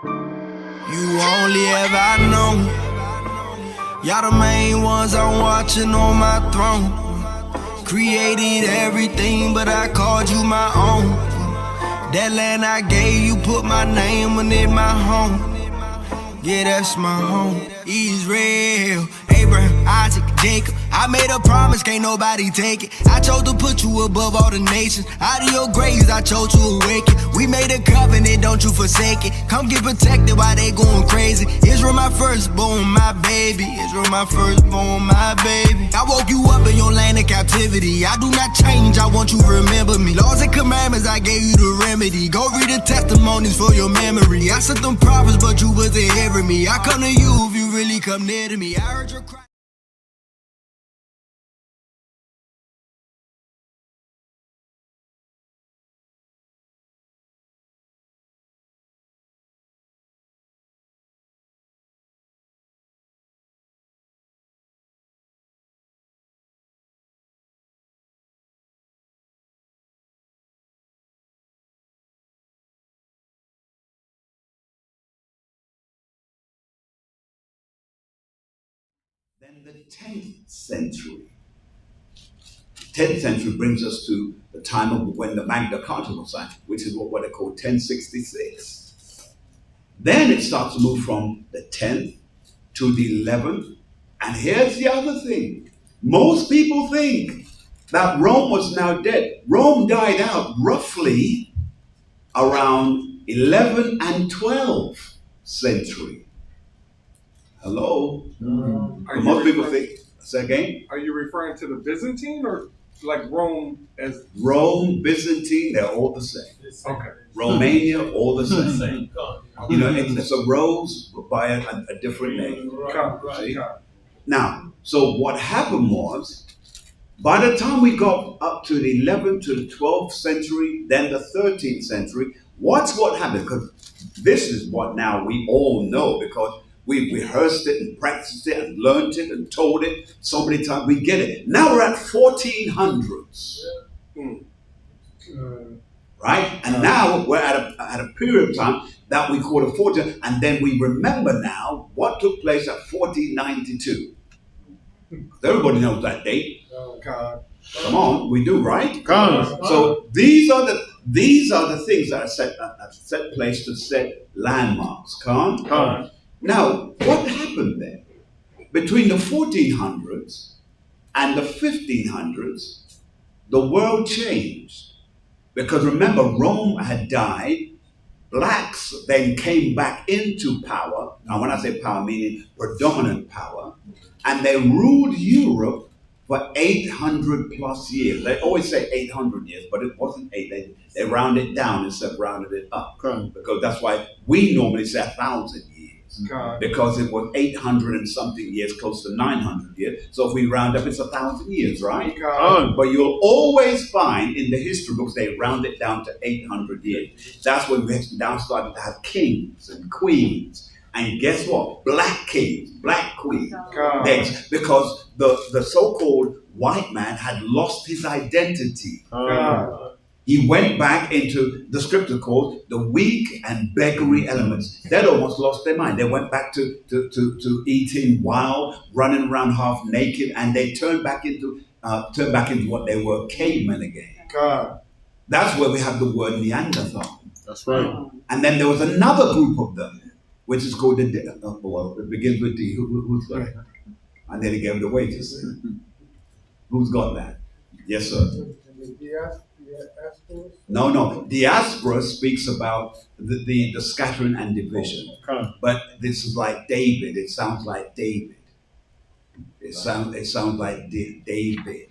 You only ever known. Y'all the main ones I'm watching on my throne. Created everything, but I called you my own. That land I gave you, put my name on it, my home. Yeah, that's my home. Israel, Abraham, Isaac, Jacob. I made a promise, can't nobody take it. I chose to put you above all the nations. Out of your graves, I chose to awaken. We made a covenant, don't you forsake it. Come get protected while they going crazy. Israel, my firstborn, my baby. Israel, my firstborn, my baby. I woke you up in your land of captivity. I do not change, I want you to remember me. Laws and commandments, I gave you the remedy. Go read the testimonies for your memory. I sent them prophets, but you wasn't hearing me. I come to you if you really come near to me. I heard your cry. Then the 10th century. 10th century brings us to the time of when the Magna Carta was signed, which is what they call 1066. Then it starts to move from the 10th to the 11th. And here's the other thing. Most people think that Rome was now dead. Rome died out roughly around 11 and 12th century. Hello? Most people think, say again? Are you referring to the Byzantine or like Rome as? Rome, Byzantine, they're all the same. Okay. Romania, all the same. You know, it's a rose by a different name. See? Now, so what happened was, by the time we got up to the 11th to the 12th century, then the 13th century, watch what happened, because this is what now we all know, because we rehearsed it and practiced it and learned it and told it so many times, we get it. Now we're at 1400s. Right? And now we're at a period of time that we call the 14th, and then we remember now what took place at 1492. Everybody knows that date. Come on, we do, right? So these are the things that are set place to set landmarks. Now, what happened then? Between the 1400s and the 1500s, the world changed. Because remember, Rome had died. Blacks then came back into power. Now, when I say power, meaning predominant power. And they ruled Europe for 800 plus years. They always say 800 years, but it wasn't 8. They rounded it down instead of rounded it up. Because that's why we normally say 1,000 years. Because it was 800 and something years, close to 900 years. So if we round up, it's 1,000 years, right? But you'll always find in the history books, they round it down to 800 years. That's when we now started to have kings and queens. And guess what? Black kings, black queens. Because the so-called white man had lost his identity. He went back into the scripture called the weak and beggarly elements. They'd almost lost their mind. They went back to eating wild, running around half naked, and they turned back into what they were, cavemen again. That's where we have the word Neanderthal. That's right. And then there was another group of them, which is called it begins with D. Who's got it? And then he gave the wages. Who's got that? Yes, sir. No. Diaspora speaks about the scattering and division. But this is like David. It sounds like David. It sounds like David.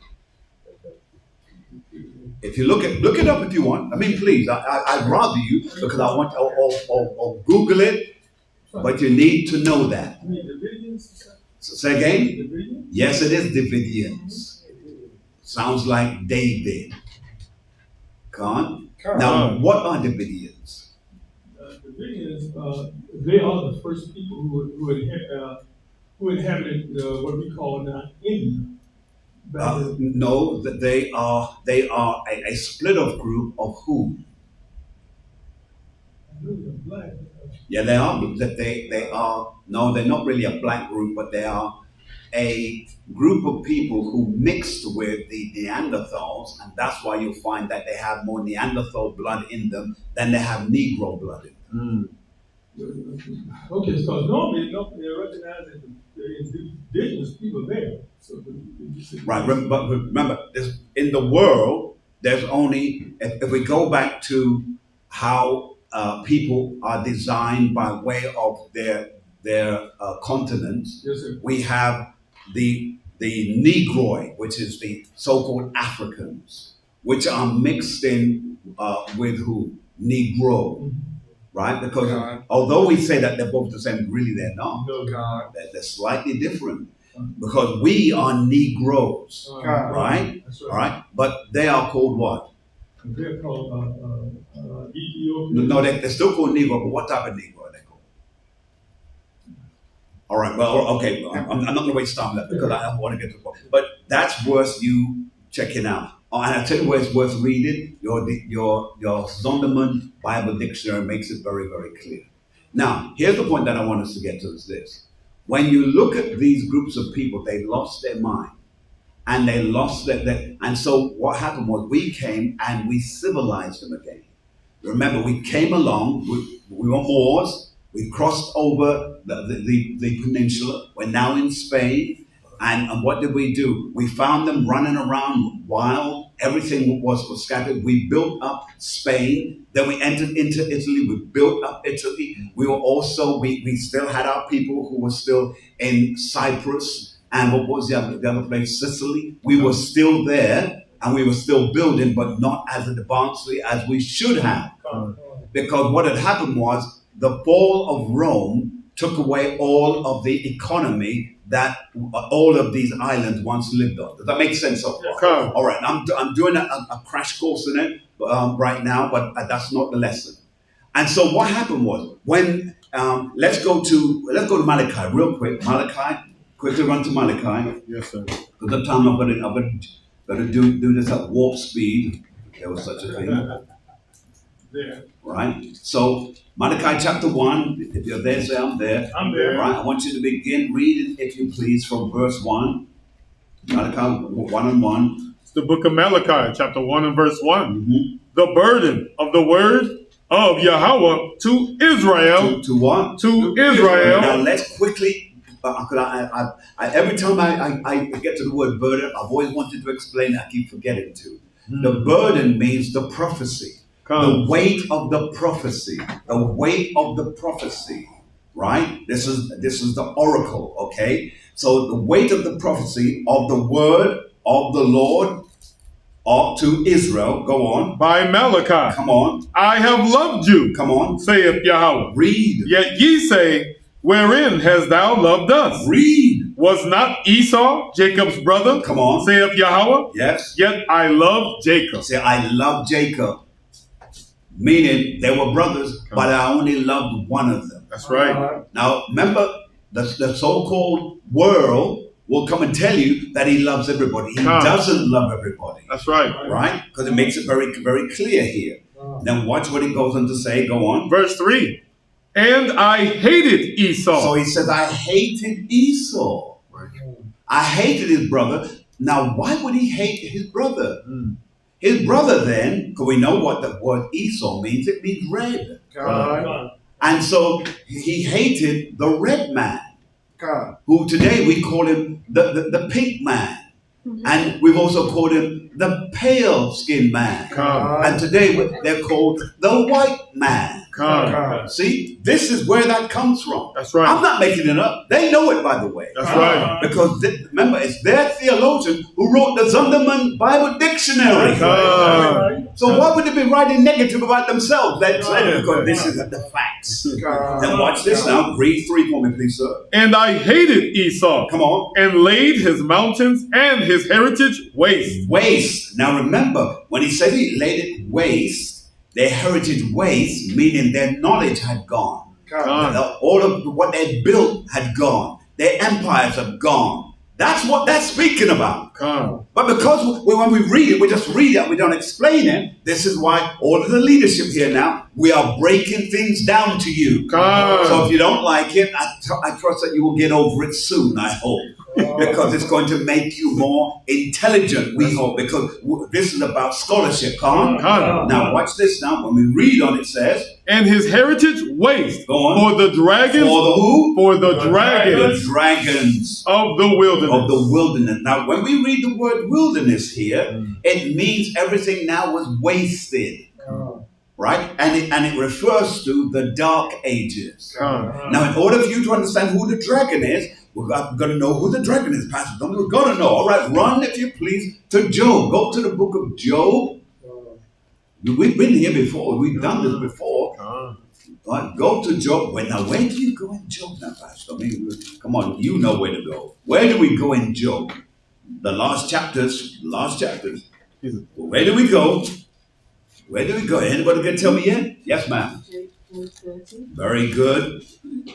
If you look it up if you want. I mean, please. I'd rather you, because I want or Google it. But you need to know that. So say again? Yes, it is Davidians. Sounds like David. Now, what are Davidians? Davidians, they are the first people who inhabited what we call now India. No, that they are a split-off group of whom? Black. Yeah, they are. They are. No, they're not really a black group, but they are a group of people who mixed with the Neanderthals, and that's why you'll find that they have more Neanderthal blood in them than they have Negro blood in them. Okay, so normally they recognize that the indigenous people there. So Right, but remember, in the world, there's only, if we go back to how people are designed by way of their continents, yes, sir. we have the Negroid, which is the so-called Africans, which are mixed in with who? Negro, right? Because God. although we say that they're both the same, really they're not. No, God. They're slightly different because we are Negroes, God. right? That's All right, but they are called what? They're called Ethiopian. No, they're still called Negro, but what type of Negro are they called? All right, well, okay, I'm not going to waste time with that because I want to get to the point. But that's worth you checking out. Oh, and I tell you where it's worth reading. Your Zondervan Bible Dictionary makes it very, very clear. Now, here's the point that I want us to get to is this. When you look at these groups of people, they lost their mind. And they lost and so what happened was we came and we civilized them again. Remember, we came along, we were Moors, we crossed over the peninsula, we're now in Spain, and what did we do? We found them running around wild, everything was scattered. We built up Spain, then we entered into Italy, we built up Italy. We were also, we still had our people who were still in Cyprus, and what was the other place? Sicily. We were still there, and we were still building, but not as advancedly as we should have. Because what had happened was the fall of Rome took away all of the economy that all of these islands once lived on. Does that make sense so far? All right, I'm doing a crash course in it right now, but that's not the lesson. And so what happened was when let's go to Malachi real quick. Malachi. Quickly run to Malachi. Yes, sir. Because the time I'm going to do this at warp speed. There was such a thing. There. Right? So, Malachi chapter 1. If you're there, say I'm there. I'm there. Right? I want you to begin reading, if you please, from verse 1. Malachi 1 and 1. It's the book of Malachi, chapter 1 and verse 1. Mm-hmm. The burden of the word of Yahweh to Israel. To what? To Israel. Now, let's quickly. Every time I get to the word burden, I've always wanted to explain it. I keep forgetting to. The burden means the prophecy. The weight of the prophecy. The weight of the prophecy. Right? This is the oracle, okay? So the weight of the prophecy of the word of the Lord to Israel. Go on. By Malachi. Come on. I have loved you. Come on. Saith Yahweh. Read. Yet ye say, wherein hast thou loved us? Read. Was not Esau Jacob's brother? Come on. Saith Yahweh. Yes. Yet I love Jacob. Say, I love Jacob. Meaning they were brothers, but I only loved one of them. That's right. Now, remember, the so-called world will come and tell you that he loves everybody. He doesn't love everybody. That's right. Right? Because it makes it very, very clear here. Then watch what he goes on to say. Go on. Verse 3. And I hated Esau. So he says, I hated Esau. I hated his brother. Now, why would he hate his brother? His brother then, because we know what the word Esau means, it means red. And so he hated the red man, who today we call him the pink man. And we've also called him the pale skinned man. And today they're called the white man. See, this is where that comes from. That's right. I'm not making it up. They know it, by the way. That's right. Because remember, it's their theologian who wrote the Zondervan Bible Dictionary. So why would they be writing negative about themselves? That's because this is the facts. Then watch this now. Read 3 for me, please, sir. And I hated Esau. Come on. And laid his mountains and his heritage waste. Waste. Now remember, when he said he laid it waste, their heritage waste, meaning their knowledge had gone. All of what they built had gone. Their empires have gone. That's what that's speaking about. Con. But because when we read it, we just read it, we don't explain it. This is why all of the leadership here now, we are breaking things down to you. Con. So if you don't like it, I trust that you will get over it soon, I hope. Because it's going to make you more intelligent, we hope, because this is about scholarship. Con. Now watch this now. When we read on it says, and his heritage waste for the dragons. For the who? For the dragons. The dragons of the wilderness. Of the wilderness. Now, when we read the word wilderness here, it means everything now was wasted. Right? And it refers to the dark ages. Now, in order for you to understand who the dragon is, we're going to know who the dragon is, Pastor. We're going to know. All right, run, if you please, to Job. Go to the book of Job. We've been here before. We've done this before. But go to Job. Now, where do you go in Job now, Pastor? I mean, come on, you know where to go. Where do we go in Job? The last chapters. Where do we go? Where do we go? Anybody can tell me yet? Yes, ma'am. Very good.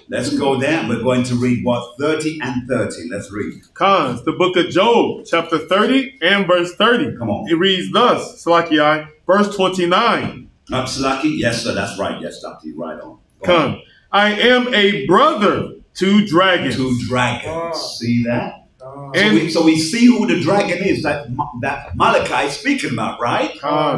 Let's go there. We're going to read what? 30 and 30. Let's read. Cons, the book of Job, chapter 30 and verse 30. Come on. It reads thus, Salaki, verse 29. Salaki? Yes, sir, that's right. Yes, Dr. Right on. Con, I am a brother to dragons. To dragons. See that? So we see who the dragon is that Malachi is speaking about, right?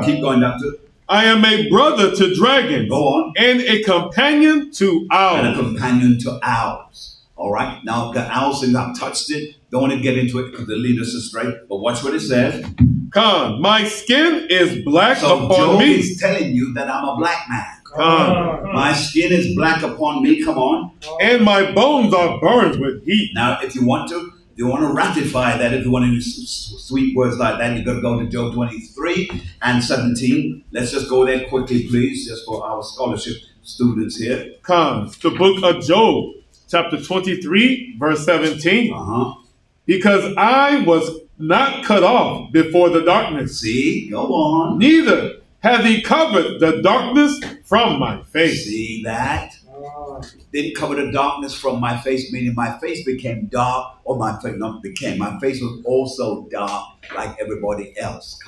Keep going, Doctor. I am a brother to dragons. Go on. And a companion to owls. And a companion to owls. All right. Now, the owls thing, I've touched it. Don't want to get into it because the leaders are straight. But watch what it says. Con, my skin is black upon Job me. Is telling you that I'm a black man. My skin is black upon me. Come on. And my bones are burned with heat. Now, if you want to ratify that, if you want to use sweet words like that, you're going to go to Job 23 and 17. Let's just go there quickly, please, just for our scholarship students here. Cons, the book of Job, chapter 23, verse 17. Because I was not cut off before the darkness. See, go on. Neither hath he covered the darkness from my face. See that? Didn't cover the darkness from my face, meaning my face became dark, or my face was also dark like everybody else.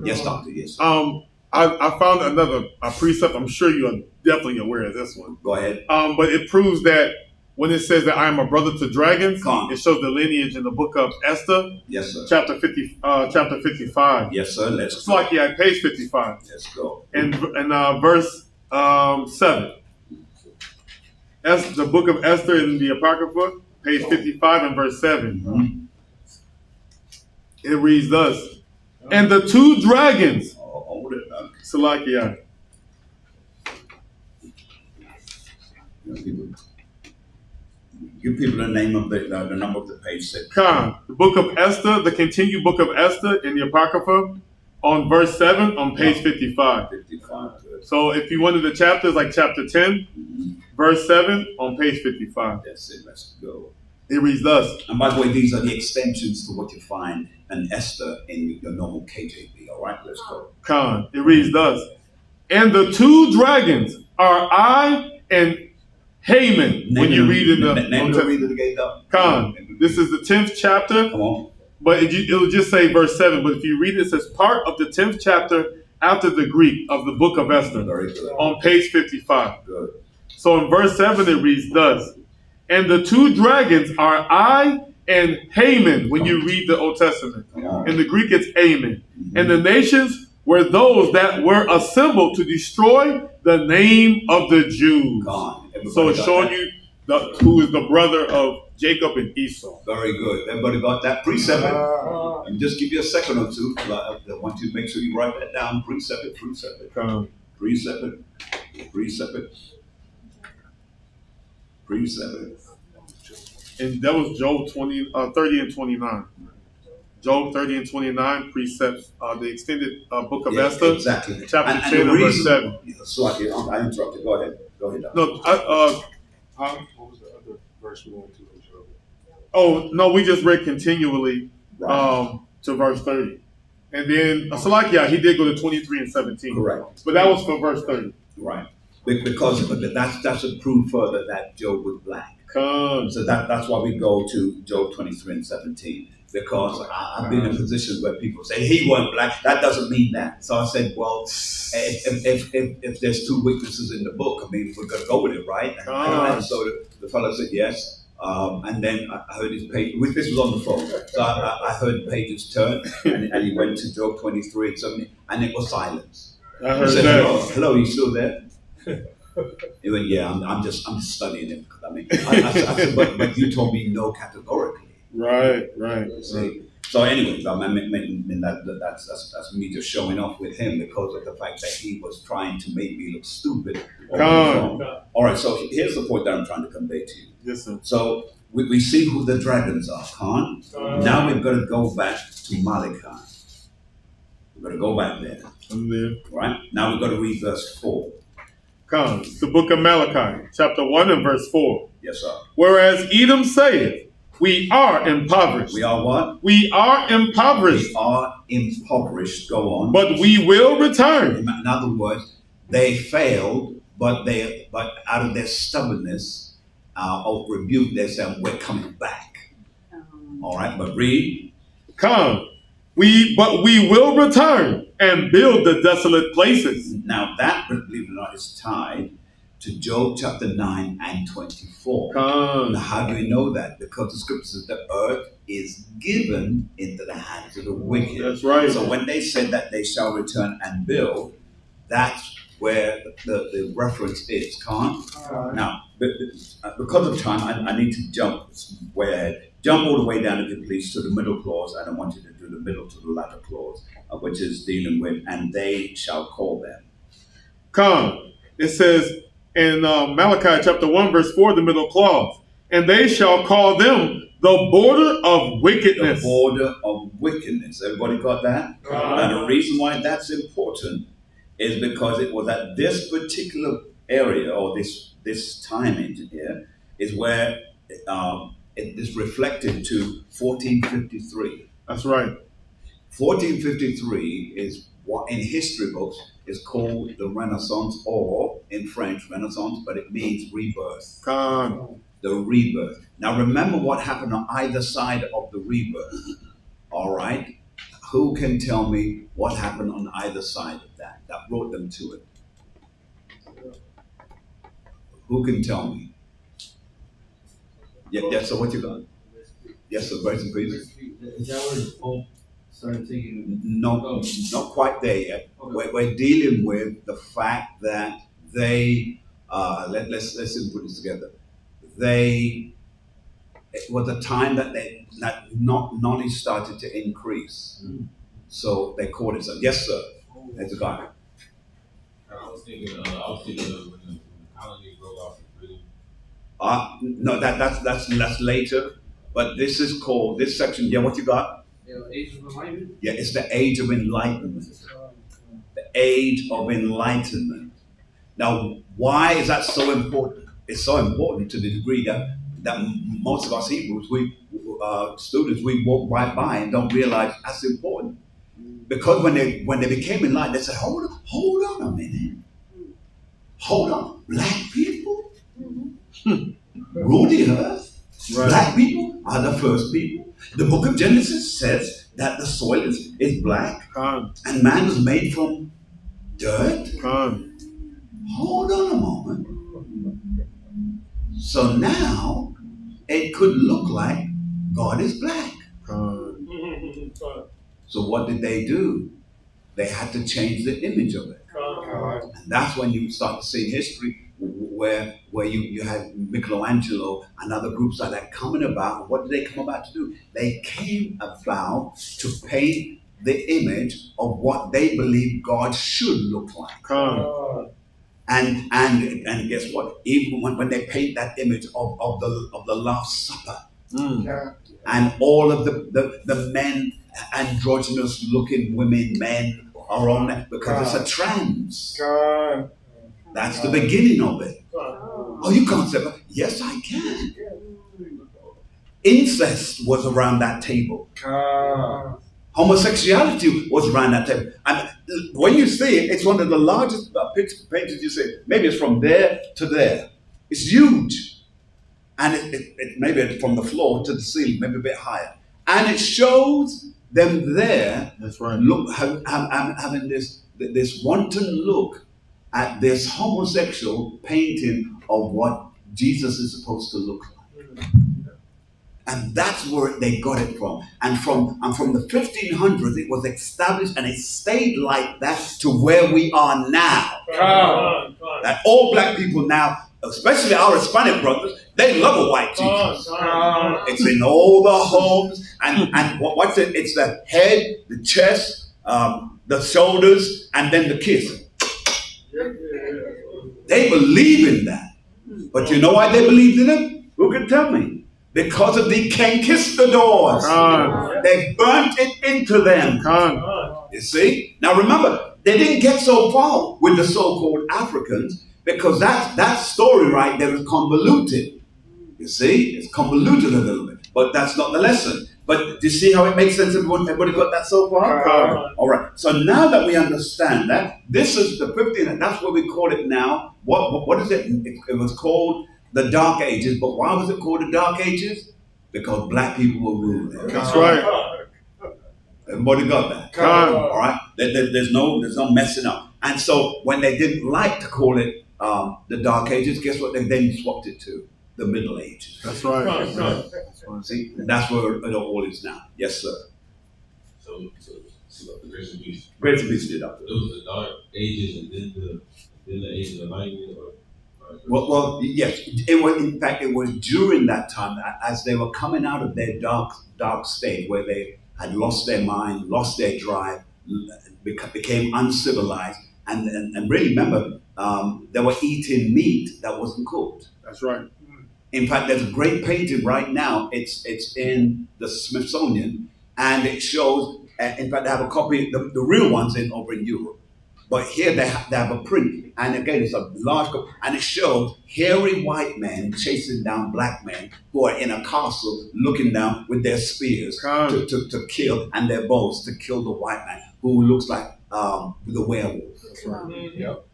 Yes, Doctor, yes. I found another precept. I'm sure you are definitely aware of this one. Go ahead. But it proves that when it says that I am a brother to dragons, it shows the lineage in the book of Esther. Yes, sir. Chapter 55. Yes, sir. Let's go. It's like page 55. Let's go. And verse 7. The book of Esther in the Apocrypha, page 55 and verse 7. It reads thus. And the two dragons. Hold it up. Salakia. Give people the name of the number of the page. The book of Esther, the continued book of Esther in the Apocrypha, on verse 7 on page 55. 55. So if you wanted the chapters, like chapter 10, verse 7 on page 55. That's it. Let's go. It reads thus. And by the way, these are the extensions to what you find in Esther in your normal KJV. All right, let's go. It reads thus. And the two dragons are I and Haman. When you read in the this is the 10th chapter. Come on. But it'll just say verse 7. But if you read it says part of the 10th chapter after the Greek of the book of Esther. Very good. On page 55. Good. So in verse 7 it reads thus. And the two dragons are I and Haman when you read the Old Testament. In the Greek it's Haman. And the nations were those that were assembled to destroy the name of the Jews. So it's showing you who is the brother of Jacob and Esau. Very good. Everybody got that? Precept it. And just give you a second or two. I want you to make sure you write that down. Precept it. Precept it. Precept it. Precept it. Precept it. And that was Job 30 and 29. Job 30 and 29 precepts the extended book of Esther. Exactly. Chapter 10 and verse 7. So I interrupted. Go ahead. Go ahead. No, what was the other verse we went to? Oh, no, we just read continually to verse 30. And then, Salakia, he did go to 23 and 17. Correct. But that was for verse 30. Right. Because that's a proof further that Job was black. Come. So that's why we go to Job 23 and 17. Because I've been in positions where people say he wasn't black. That doesn't mean that. So I said, well, if there's two witnesses in the book, I mean, we're going to go with it, right? And so the fellow said yes. And then I heard his page. This was on the phone. So I heard the pages turn, and he went to Job 23 and 17, and it was silence. I heard He said, that. hello, you still there? He went, yeah, I'm just studying it. I mean, I said, but you told me no categorically. Right. See? So anyway, I mean that's me just showing off with him because of the fact that he was trying to make me look stupid. All right, so here's the point that I'm trying to convey to you. Yes, sir. So we see who the dragons are, Khan. Now we've got to go back to Malachi. We've got to go back there. I'm there. Right? Now we've got to read verse 4. Come. The book of Malachi, chapter 1 and verse 4. Yes, sir. Whereas Edom saith, we are impoverished. We are what? We are impoverished. We are impoverished. Go on. But we will return. In other words, they failed, but out of their stubbornness of rebuke, they said, we're coming back. All right, but read. Come. But we will return and build the desolate places. Now that, believe it or not, is tied to Job chapter 9 and 24. Come. Now, how do we know that? Because the scripture says the earth is given into the hands of the wicked. That's right. So when they said that they shall return and build, that's where the reference is. Now, because of time, I need to jump way ahead. Jump all the way down, if you please, to the middle clause. I don't want you to do the middle to the latter clause, which is dealing with, and they shall call them. Come. It says in Malachi chapter 1, verse 4, the middle clause, and they shall call them the border of wickedness. The border of wickedness. Everybody got that? And the reason why that's important is because it was at this particular area, or this time in here, is where it is reflected to 1453. That's right. 1453 is what in history books is called the Renaissance, or in French, Renaissance, but it means rebirth. Come. The rebirth. Now remember what happened on either side of the rebirth. All right? Who can tell me what happened on either side of that brought them to it? Who can tell me? Yeah, so what you got? Yes, sir, grace and peace. Is that where the Pope started taking? No, not quite there yet. Okay. We're dealing with the fact that they, let's put this together. It was a time that knowledge started to increase. So they called it so. Yes, sir. That's a guy. I was thinking when the colony broke off from Britain. No, that's later. But this is called, this section, yeah, what you got? Age of Enlightenment? Yeah, it's the Age of Enlightenment. The Age of Enlightenment. Now, why is that so important? It's so important to the degree that most of us Hebrews, students, we walk right by and don't realize that's important. Because when they became enlightened, they said, hold on a minute. Hold on. Black people rule the earth. Right. Black people are the first people. The book of Genesis says that the soil is black and man was made from dirt. Hold on a moment. So now it could look like God is black. So what did they do? They had to change the image of it. And that's when you start to see history where you had Michelangelo and other groups like that coming about. What did they come about to do? They came about to paint the image of what they believe God should look like. And guess what? Even when they paint that image of the Last Supper, and all of the men, androgynous looking men are on that because it's a trans. That's the beginning of it. Oh, you can't say, yes, I can. Incest was around that table. Homosexuality was around that table. And when you see it, it's one of the largest paintings you see. Maybe it's from there to there. It's huge. and it maybe from the floor to the ceiling, maybe a bit higher, and it shows them there. That's right. Look, having this wanton look at this homosexual painting of what Jesus is supposed to look like. And that's where they got it from. And from the 1500s, it was established, and it stayed like that to where we are now. That all black people now, especially our Hispanic brothers, they love a white Jesus. It's in all the homes, and what's it? It's the head, the chest, the shoulders, and then the kiss. They believe in that. But you know why they believed in it? Who can tell me? Because of the conquistadors. They burnt it into them. You see? Now remember, they didn't get so far with the so-called Africans, because that story right there is convoluted. You see? It's convoluted a little bit. But that's not the lesson. But do you see how it makes sense? Everybody got that so far? All right. So now that we understand that, this is the 15th, and that's what we call it now. What is it? It was called the Dark Ages. But why was it called the Dark Ages? Because black people were ruling it. That's right. Everybody got that? All right. There's no messing up. And so when they didn't like to call it the Dark Ages, guess what? They then swapped it to the Middle Ages. That's right. See, that's where it all is now. Yes, sir. So the grace and peace. Grace and peace did that. It was the Dark Ages and then the Age of Enlightenment, or well, yes. It was. In fact, it was during that time, as they were coming out of their dark state, where they had lost their mind, lost their drive, became uncivilized, and really remember, they were eating meat that wasn't cooked. That's right. In fact, there's a great painting right now. It's in the Smithsonian, and it shows. In fact, they have a copy. The real one's over in Europe. But here they have a print, and again it's a large, and it shows hairy white men chasing down black men who are in a castle, looking down with their spears to kill, and their bows to kill the white man who looks like the werewolf. That's right. Yep.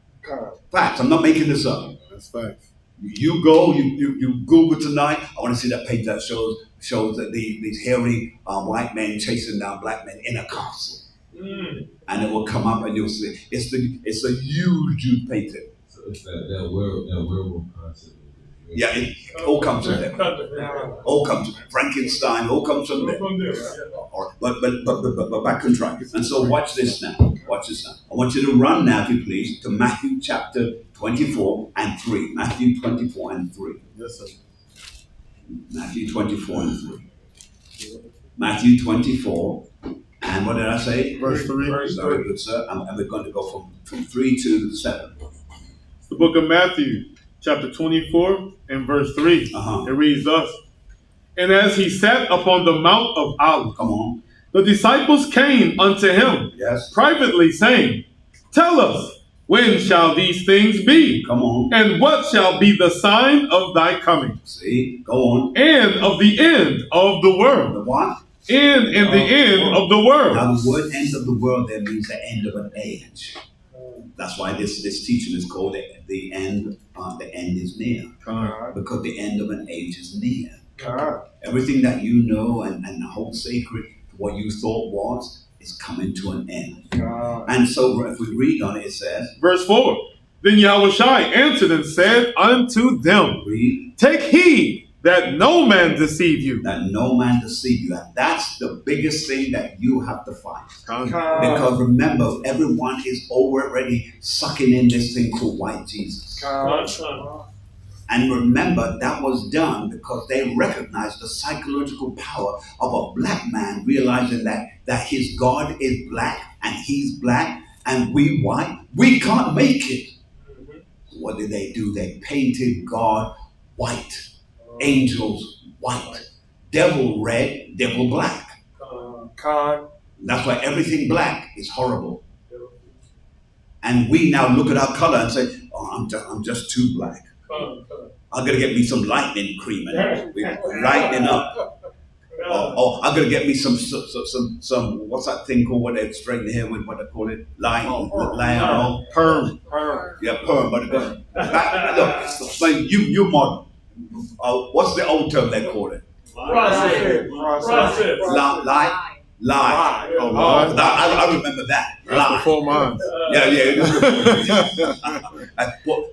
Facts. I'm not making this up. That's facts. You go, you Google tonight. I want to see that page that shows that these hairy white men chasing down black men in a castle. And it will come up, and you'll see it's a huge painting. So it's that werewolf concept. Yeah, it all comes from there. All comes from Frankenstein. All comes from there. But back on track. And so watch this now. Watch this now. I want you to run now, if you please, to Matthew chapter 24 and 3. Matthew 24 and 3. Yes, sir. Matthew 24 and 3. Matthew 24. And what did I say? Verse 3. Very good, sir. And we're going to go from 3 to 7. It's the book of Matthew, chapter 24 and verse 3. It reads thus. And as he sat upon the Mount of Olives, Come on. the disciples came unto him privately, saying, Tell us, when shall these things be? Come on. And what shall be the sign of thy coming? See, go on. And of the end of the world. The what? And in the end of the world. Now the word end of the world there means the end of an age. That's why this teaching is called the end. The end is near. Because the end of an age is near. Everything that you know and hold sacred, what you thought was, is coming to an end. And so if we read on it, it says, verse 4. Then Yahushua answered and said unto them, read, Take heed that no man deceive you. That no man deceive you. And that's the biggest thing that you have to fight. Because remember, everyone is already sucking in this thing called white Jesus. And remember, that was done because they recognized the psychological power of a black man realizing that his God is black and he's black and we white. We can't make it. What did they do? They painted God white. Angels white, devil red, devil black. That's why everything black is horrible. And we now look at our color and say, "Oh, I'm just too black. I'm gonna get me some lightning cream and we lightening up. Oh, I'm gonna get me some what's that thing called when they straighten the hair with what they call it? Perm. Perm. Yeah, perm. But look, you modern. what's the old term they call it? Process. Lie. Oh, I remember that. That's Lie. before mine.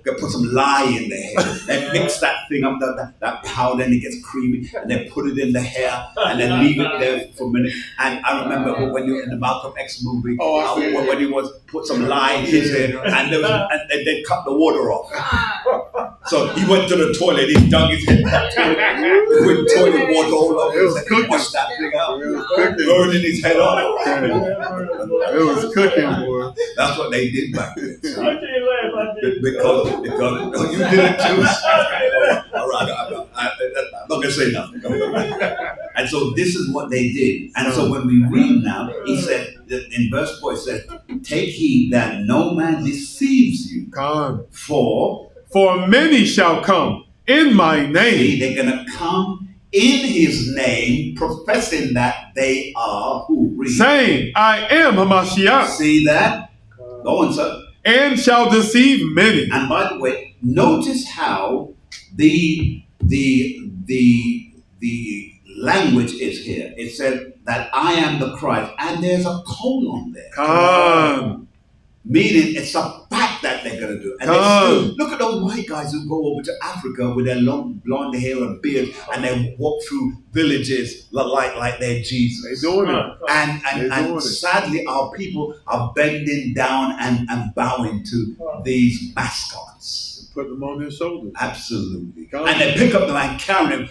Put some lye in the hair. They mix that thing up, that powder, and it gets creamy, and they put it in the hair, and then leave it there for a minute. And I remember when you were in the Malcolm X movie, when he was put some lye in his hair, and they cut the water off. So he went to the toilet, he dug his head back with toilet water all over. It was cooking. Wash that thing out. It was cooking. Burning his head off. It was cooking, boy. That's what they did back then. I can't laugh. I did. Because you did it too. All right, I'm not going to say nothing. And so this is what they did. And so when we read now, he said, in verse 4, it says, take heed that no man deceives you. Come. For many shall come in my name. See, they're going to come in his name, professing that they are who? Read. Saying, I am Hamashiach. See that? Go on, sir. And shall deceive many. And by the way, notice how the language is here. It said that I am the Christ, and there's a colon there. Come. Meaning it's a fact that they're going to do. And they still, look at those white guys who go over to Africa with their long blonde hair and beard, and they walk through villages like they're Jesus. They're doing it. And sadly, our people are bending down and bowing to these mascots. Put them on their shoulders. Absolutely. God. And they pick up them and carry them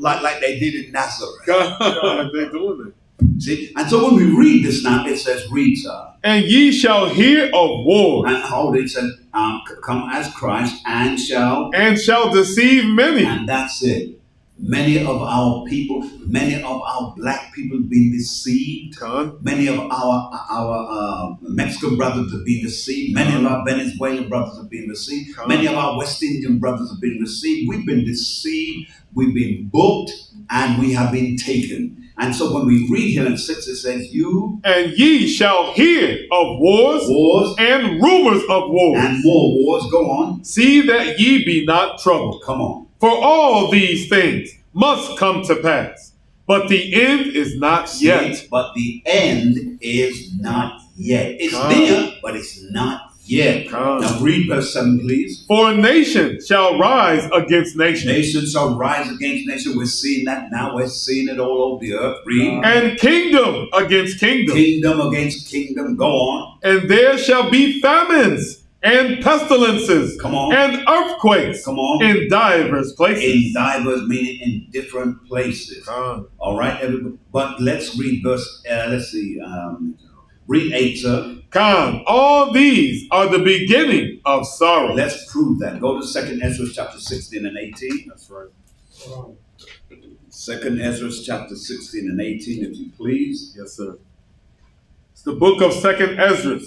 like they did in Nazareth. God, they're doing it. See? And so when we read this now, it says, read, sir. And ye shall hear of wars. And hold it, said, come as Christ and shall deceive many. And that's it. Many of our people, many of our black people being deceived. Many of our Mexican brothers have been deceived. Many of our Venezuelan brothers have been deceived. Many of our West Indian brothers have been deceived. We've been deceived. We've been booked, and we have been taken. And so when we read here in 6, it says, you and ye shall hear of wars and rumors of wars. And more wars. Go on. See that ye be not troubled. Come on. For all these things must come to pass, but the end is not yet. But the end is not yet. It's there, but it's not yet. Now read verse 7, please. For nation shall rise against nation. Nation shall rise against nation. We're seeing that now. We're seeing it all over the earth. Read. And kingdom against kingdom. Kingdom against kingdom. Go on. And there shall be famines and pestilences. Come on. And earthquakes. Come on. In divers places. In divers meaning in different places. All right, everybody. But let's read verse, read 8, sir. All these are the beginning of sorrow. Let's prove that. Go to 2 Ezra chapter 16 and 18. That's right. 2 Ezra chapter 16 and 18, if you please. Yes, sir. It's the book of 2 Ezra,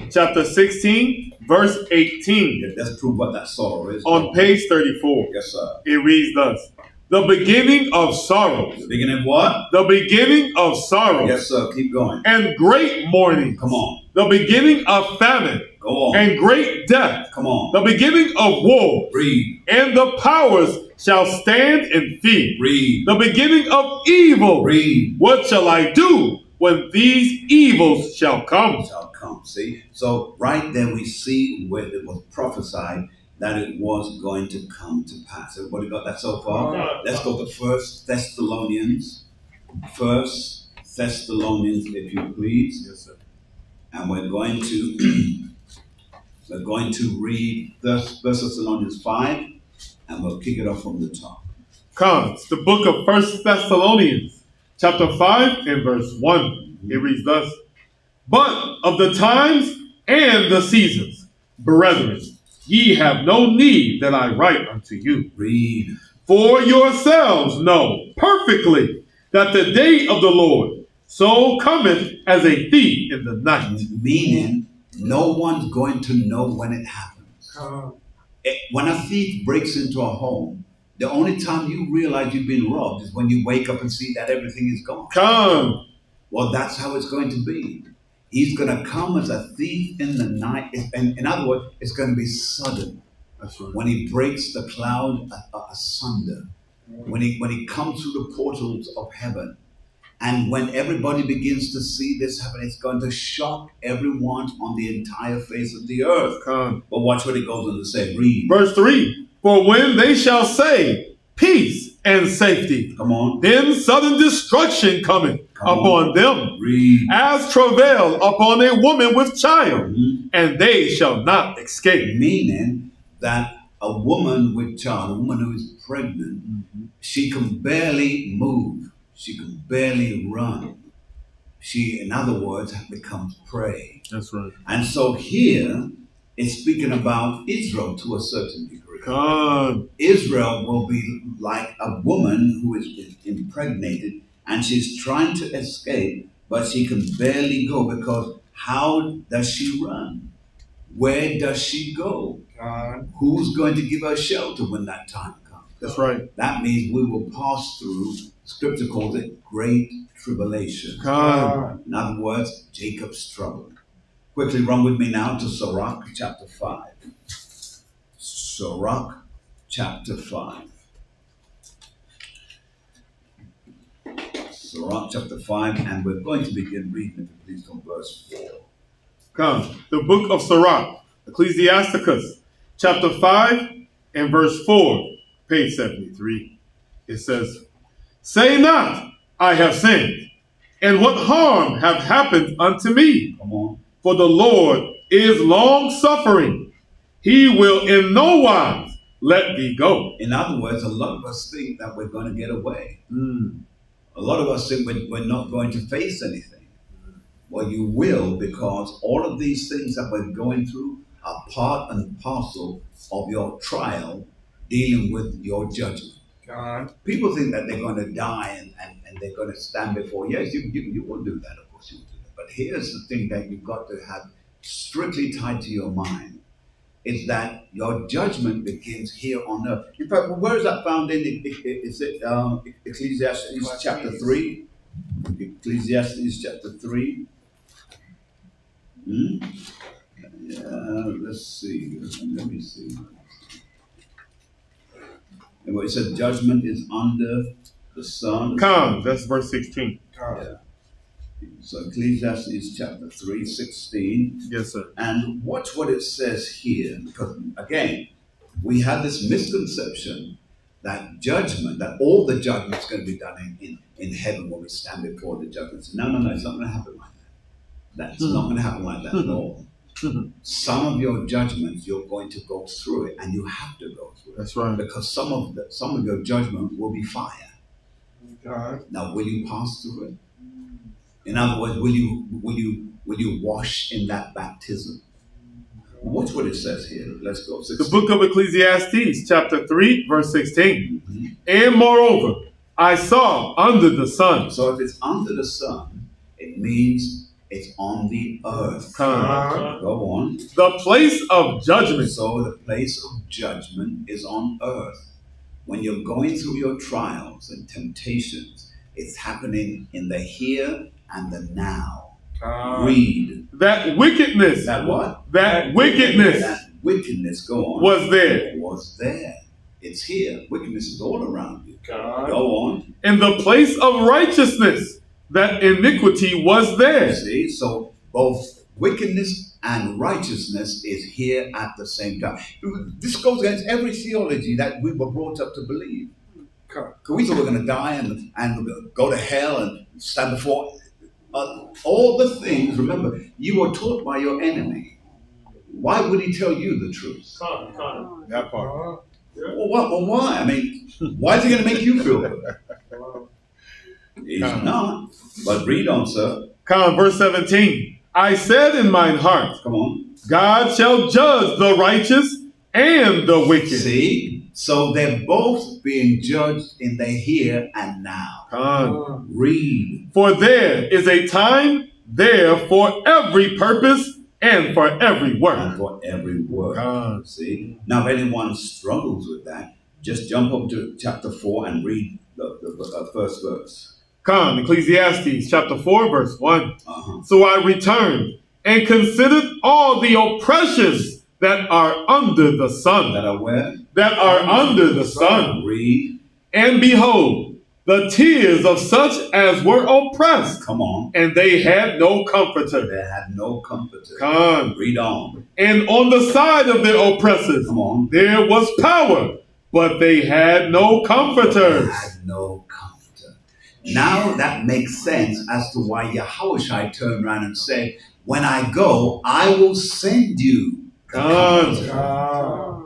chapter 16, verse 18. Let's prove what that sorrow is. On page 34. Yes, sir. It reads thus. The beginning of sorrows. The beginning of what? The beginning of sorrows. Yes, sir. Keep going. And great mourning. Come on. The beginning of famine. Go on. And great death. Come on. The beginning of war. Read. And the powers shall stand in fear. Read. The beginning of evil. Read. What shall I do when these evils shall come? Shall come. See? So right there we see where it was prophesied that it was going to come to pass. Everybody got that so far? Let's go to 1 Thessalonians. 1 Thessalonians, if you please. Yes, sir. And we're going to read 1 Thessalonians 5, and we'll kick it off from the top. It's the book of 1 Thessalonians, chapter 5 and verse 1. It reads thus. But of the times and the seasons, brethren, ye have no need that I write unto you. Read. For yourselves know perfectly that the day of the Lord so cometh as a thief in the night. Meaning, no one's going to know when it happens. When a thief breaks into a home, the only time you realize you've been robbed is when you wake up and see that everything is gone. Well, that's how it's going to be. He's going to come as a thief in the night. In other words, it's going to be sudden. That's right. when he breaks the cloud asunder, when he comes through the portals of heaven, and when everybody begins to see this happen, it's going to shock everyone on the entire face of the earth. Come. But watch what it goes on to say. Read. Verse 3. For when they shall say, peace and safety, Come on. then sudden destruction cometh upon them, Read. as travail upon a woman with child, Mhm. and they shall not escape. Meaning that a woman with child, a woman who is pregnant, she can barely move. She can barely run. She, in other words, becomes prey. That's right. And so here, it's speaking about Israel to a certain degree. Come. Israel will be like a woman who is impregnated and she's trying to escape, but she can barely go because how does she run? Where does she go? God. Who's going to give her shelter when that time comes? That's right. That means we will pass through, Scripture calls it great tribulation. Come. In other words, Jacob's trouble. Quickly run with me now to Sirach chapter 5. Sirach chapter 5. Sirach chapter 5, and we're going to begin reading at least on verse 4. Come. The book of Sirach, Ecclesiasticus, chapter 5 and verse 4, page 73. It says, say not, I have sinned, and what harm have happened unto me? Come on. For the Lord is long-suffering. He will in no wise let thee go. In other words, a lot of us think that we're going to get away. Mm. A lot of us think we're not going to face anything. Well, you will, because all of these things that we're going through are part and parcel of your trial dealing with your judgment. God. People think that they're going to die and they're going to stand before. Yes, you will do that, of course you will do that. But here's the thing that you've got to have strictly tied to your mind, is that your judgment begins here on earth. In fact, where is that found in? Is it Ecclesiastes chapter 3? Ecclesiastes chapter 3. Yeah, let's see. Let me see. It says judgment is under the sun. Come. That's verse 16. God. Yeah. So Ecclesiastes chapter 3, 16. Yes, sir. And watch what it says here. Because again, we have this misconception that judgment, that all the judgment is going to be done in heaven when we stand before the judgment. No, it's not going to happen like that. That's not going to happen like that at all. Some of your judgments, you're going to go through it, and you have to go through it. That's right. Because some of your judgment will be fire. God. Now, will you pass through it? In other words, will you wash in that baptism? Watch what it says here. Let's go. 16. The book of Ecclesiastes, chapter 3, verse 16. Mm-hmm. And moreover, I saw under the sun. So if it's under the sun, it means it's on the earth. Come. Go on. The place of judgment. So the place of judgment is on earth. When you're going through your trials and temptations, it's happening in the here and the now. Read. That wickedness. That what? That wickedness That wickedness, go on. was there. Was there. It's here. Wickedness is all around you. God. Go on. In the place of righteousness, that iniquity was there. See, so both wickedness and righteousness is here at the same time. This goes against every theology that we were brought up to believe. Because we thought we were going to die and go to hell and stand before all the things. Remember, you were taught by your enemy. Why would he tell you the truth? That part. Well, why? I mean, why is he going to make you feel good? He's not. But read on, sir. Come, verse 17. I said in mine heart, Come on. God shall judge the righteous and the wicked. See? So they're both being judged in the here and now. Come. Read. For there is a time there for every purpose and for every And work. for every word. Come. See? Now, if anyone struggles with that, just jump up to chapter 4 and read the first verse. Come, Ecclesiastes chapter 4, verse 1. Uh-huh. So I returned and considered all the oppressions that are under the sun. That are where? That are under the sun. Read. And behold, the tears of such as were oppressed, Come on. and they had no comforter. They had no comforter. Come on. Read on. And on the side of their oppressors, Come on. there was power, but they had no comforters. They had no comforter. Now that makes sense as to why Yahushua turned around and said, when I go, I will send you.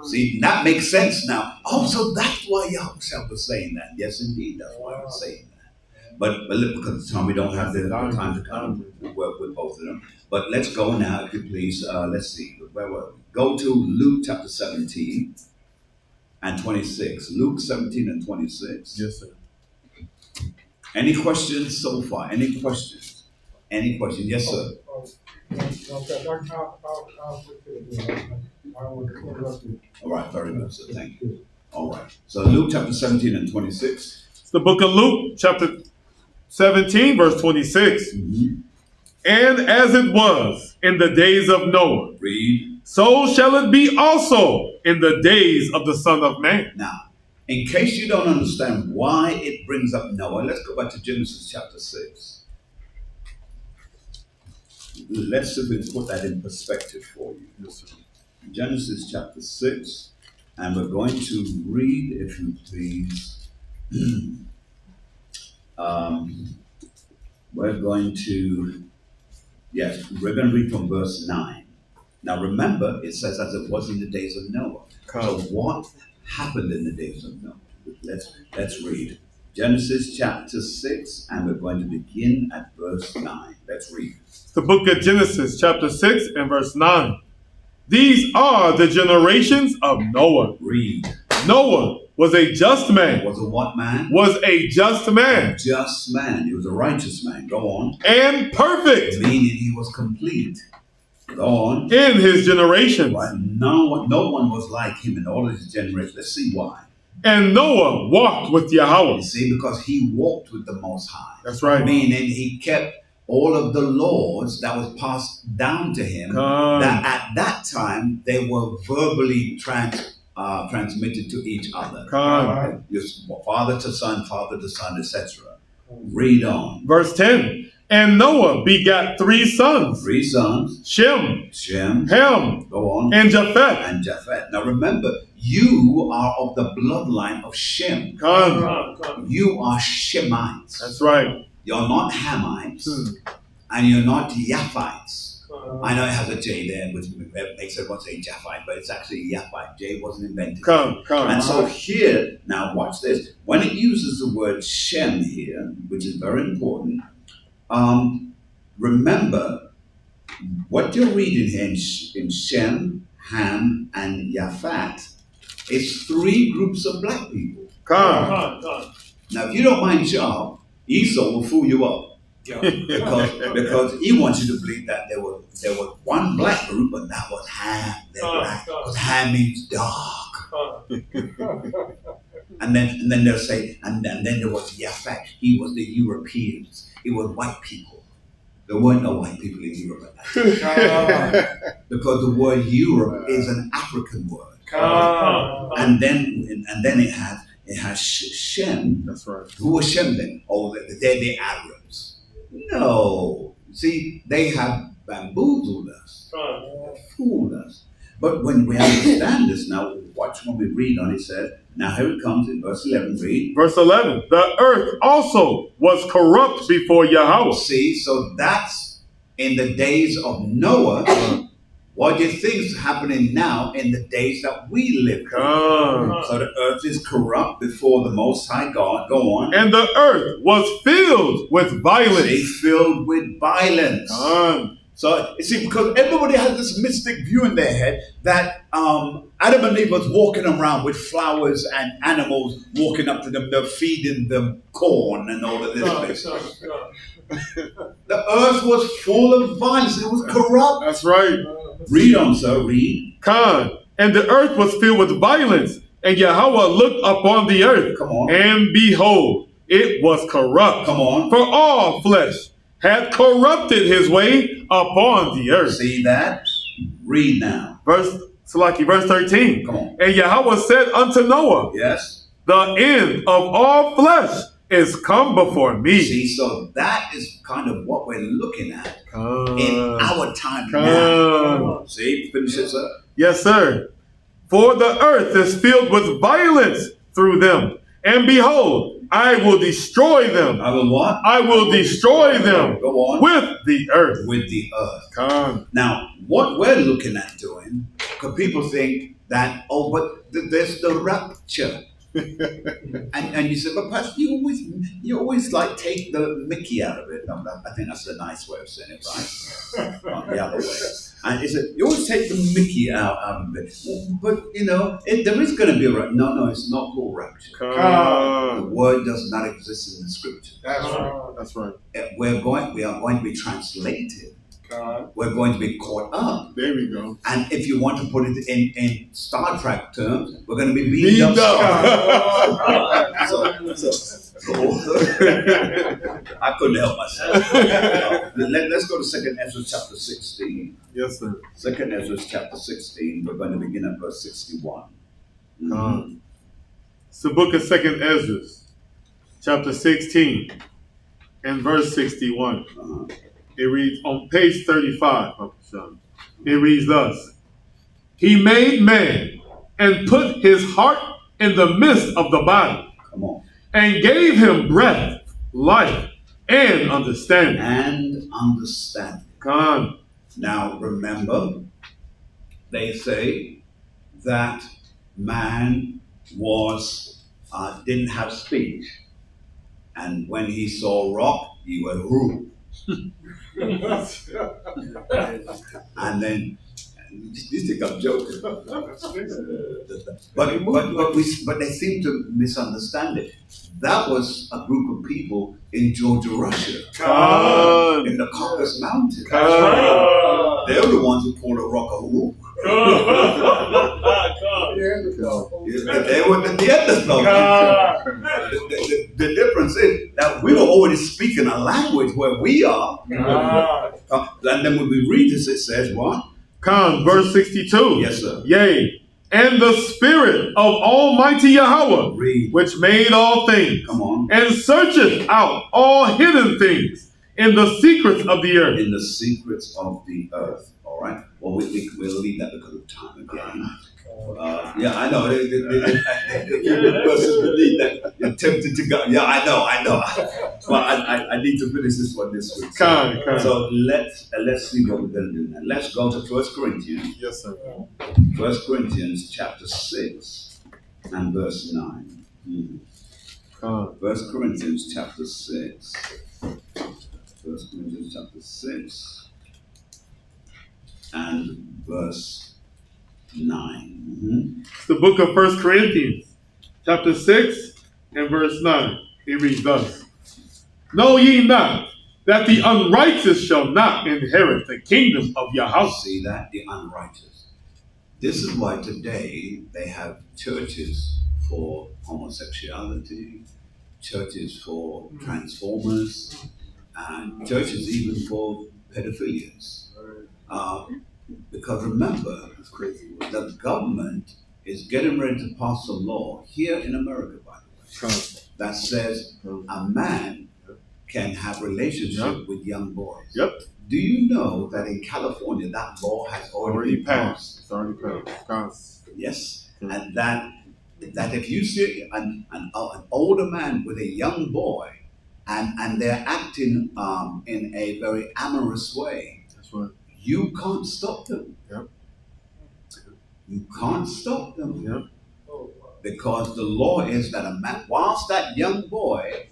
See, that makes sense now. Oh, so that's why Yahushua was saying that. Yes, indeed, that's why I was saying that. But because of the time, we don't have the time to kind of work with both of them. But let's go now, if you please. Let's see. Where were we? Go to Luke chapter 17 and 26. Luke 17 and 26. Yes, sir. Any questions so far? Any questions? Any questions? Yes, sir. All right, very good, sir. Thank you. All right. So Luke chapter 17 and 26. It's the book of Luke, chapter 17, verse 26. Mm-hmm. And as it was in the days of Noah, Read. so shall it be also in the days of the Son of Man. Now, in case you don't understand why it brings up Noah, let's go back to Genesis chapter 6. Let's see if we can put that in perspective for you. Genesis chapter 6, and we're going to read, if you please. We're going to read from verse 9. Now remember, it says as it was in the days of Noah. So what happened in the days of Noah? Let's read. Genesis chapter 6, and we're going to begin at verse 9. Let's read. The book of Genesis, chapter 6 and verse 9. These are the generations of Noah. Read. Noah was a just man. Was a what man? Was a just man. Just man. He was a righteous man. Go on. And perfect. Meaning he was complete. Go on. In his generation. Right? No one was like him in all of his generations. Let's see why. And Noah walked with Yahweh. You see, because he walked with the Most High. That's right. Meaning he kept all of the laws that was passed down to him. That at that time they were verbally transmitted to each other. Father to son, etc. Read on. Verse 10. And Noah begat 3 sons. 3 sons. Shem. Ham. Go on. And Japheth. Now remember, you are of the bloodline of Shem. You are Shemites. That's right. You're not Hamites. And you're not Yaphites. I know it has a J there, which makes everyone say Japhite, but it's actually Yaphite. J wasn't invented. And so here, now watch this. When it uses the word Shem here, which is very important, remember what you're reading here in Shem, Ham, and Yaphat is 3 groups of black people. Now, if you don't mind sharp, Esau will fool you up. Because he wants you to believe that there was one black group, and that was Ham. They're black. Because Ham means dark. and then they'll say, and then there was Yaphat. He was the Europeans. It was white people. There weren't no white people in Europe at that time. Because the word Europe is an African word. And then it has Shem. That's right. Who was Shem then? Oh, they're the Arabs. No. See, they have bamboozled us. Fooled us. But when we understand this now, watch when we read on, it says, now here it comes in verse 11, read. Verse 11, the earth also was corrupt before Yahweh. See, so that's in the days of Noah. What do you think is happening now in the days that we live in? So the earth is corrupt before the Most High God. Go on. And the earth was filled with violence. See, filled with violence. So, you see, because everybody has this mystic view in their head that Adam and Eve was walking around with flowers and animals walking up to them, they're feeding them corn and all of this. The earth was full of violence. It was corrupt. That's right. Read on, sir. Read. And the earth was filled with violence, and Yahweh looked upon the earth. Come on. And behold, it was corrupt. Come on. For all flesh had corrupted his way upon the earth. See that? Read now. Verse Salaki, verse 13. Come on. And Yahweh said unto Noah, Yes. the end of all flesh is come before me. See, so that is kind of what we're looking at Come. in our time Come. now. See, finish it, sir. Yes, sir. For the earth is filled with violence through them. And behold, I will destroy them. I will what? I will destroy them Go on. with the earth. With the earth. Come. Now, what we're looking at doing, because people think that, oh, but there's the rapture. and you say, but Pastor, you always like take the Mickey out of it. No, I think that's a nice way of saying it, right? Not the other way. And he said, you always take the Mickey out of it. But, you know, there is going to be a rapture. No, it's not called rapture. The word does not exist in the scripture. That's right. That's right. We are going to be translated. We're going to be caught up. There we go. And if you want to put it in Star Trek terms, we're going to be beamed up. So, I couldn't help myself. Let's go to 2nd Ezra chapter 16. Yes, sir. 2nd Ezra chapter 16. We're going to begin at verse 61. It's the book of 2nd Ezra, chapter 16, and verse 61. It reads on page 35. It reads thus: He made man and put his heart in the midst of the body. Come on. And gave him breath, life, and understanding. Come on. Now remember, they say that man didn't have speech, and when he saw rock, he went rule. And then you think I'm joking, but they seem to misunderstand it. That was a group of people in Georgia, Russia, in the Caucasus Mountains. They're the ones who call it rock a rook. They were the Neanderthals. The difference is that we were already speaking a language where we are. And then when we read this, it says what? Come, verse 62. Yes, sir. Yea, and the Spirit of Almighty Yahweh, Read. which made all things, Come on. and searcheth out all hidden things in the secrets of the earth. In the secrets of the earth. All right. Well, we'll leave that because of time again. Yeah, I know. The person believe that you're tempted to go. Yeah, I know. But I need to finish this one this week. So let's see what we're going to do now. Let's go to 1 Corinthians. Yes, sir. 1 Corinthians chapter 6 and verse 9. 1 Corinthians chapter 6. 1 Corinthians chapter 6 and verse 9. It's the book of 1 Corinthians, chapter 6 and verse 9. It reads thus: Know ye not that the unrighteous shall not inherit the kingdom of Yahweh? See that? The unrighteous. This is why today they have churches for homosexuality, churches for transformers, and churches even for pedophilians. Because remember, the government is getting ready to pass a law here in America, by the way, that says a man can have relationship with young boys. Yep. Do you know that in California that law has already passed? It's already passed. Yes. And that if you see an older man with a young boy and they're acting in a very amorous way, that's right. You can't stop them. Yep. You can't stop them. Yep. Because the law is that a man, whilst that young boy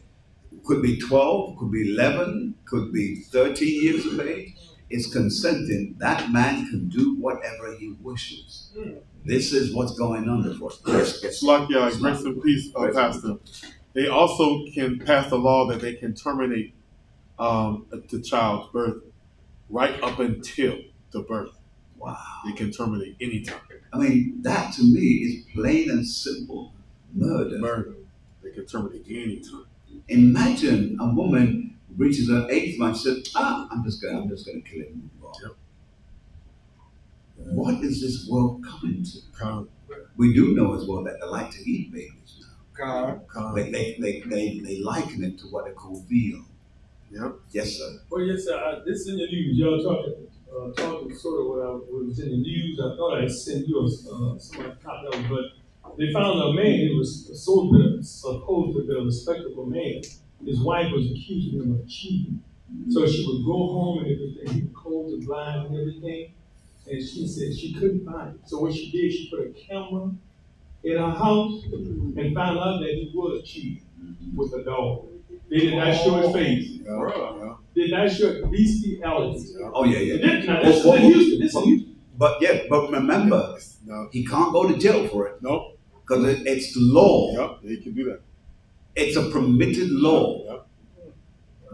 could be 12, could be 11, could be 13 years of age, is consenting, that man can do whatever he wishes. This is what's going on before us. It's like, grace and peace, Pastor. They also can pass the law that they can terminate the child's birth right up until the birth. Wow. They can terminate anytime. I mean, that to me is plain and simple murder. Murder. They can terminate anytime. Imagine a woman reaches her 8th month and says, I'm just going to kill him. Yep. what is this world coming to? Con. We do know as well that they like to eat babies now. Con. They liken it to what they call veal. Yep. Yes, sir. Well, yes, sir. This is in the news. Y'all talking sort of what was in the news. I thought I sent you somebody copy of it, but they found a man who was supposed to be a respectable man. His wife was accusing him of cheating. So she would go home and everything. He would close the blinds and everything. And she said she couldn't find it. So what she did, she put a camera in her house and found out that he was cheating with a dog. They did not show his face. Did not show bestiality. Oh yeah. Now, this is in Houston. This is Houston. But remember, he can't go to jail for it. No. Because it's law. Yep. He can do that. It's a permitted law. Yep.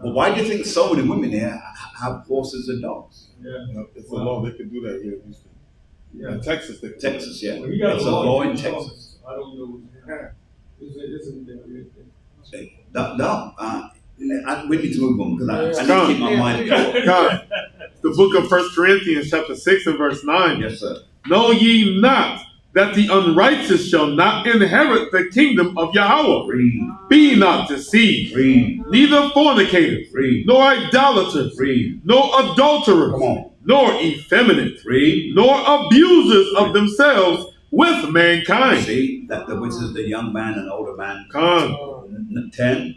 But why do you think so many women here have horses and dogs? Yep. It's a law. They can do that here in Houston. Yeah. In Texas, they can. Texas, yeah. Well, he got It's a law in Texas. I don't know. We need to move on because I need to keep my mind clear. God. The book of 1 Corinthians chapter 6 and verse 9. Yes, sir. Know ye not that the unrighteous shall not inherit the kingdom of Yahweh? Read. Be not deceived. Read. Neither fornicators, Read. nor idolaters, Read. nor adulterers, Come on. nor effeminate, Read. nor abusers of themselves with mankind. See, which is the young man and older man. Con. 10.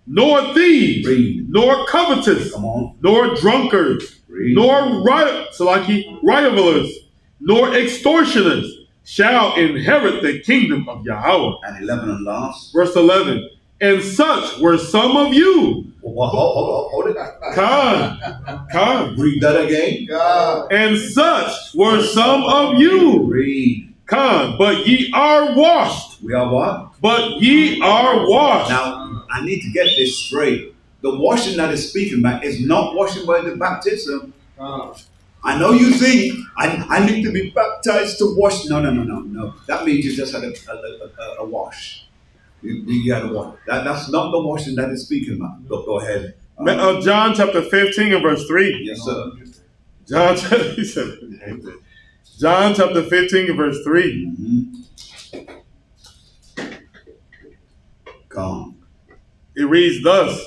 Nor thieves, Read. nor covetous, Come on. nor drunkards, Read. nor rivalers, nor extortioners shall inherit the kingdom of Yahweh. And 11 and last. Verse 11. And such were some of you. Well, hold it. Con. Read that again. And such were some of you. Read. Con. But ye are washed. We are what? But ye are washed. Now, I need to get this straight. The washing that is speaking about is not washing by the baptism. I know you think I need to be baptized to wash. No. That means you just had a wash. You had a wash. That's not the washing that is speaking about. Go ahead. John chapter 15 and verse 3. Yes, sir. John chapter 15 and verse 3. Mm-hmm. Come. It reads thus.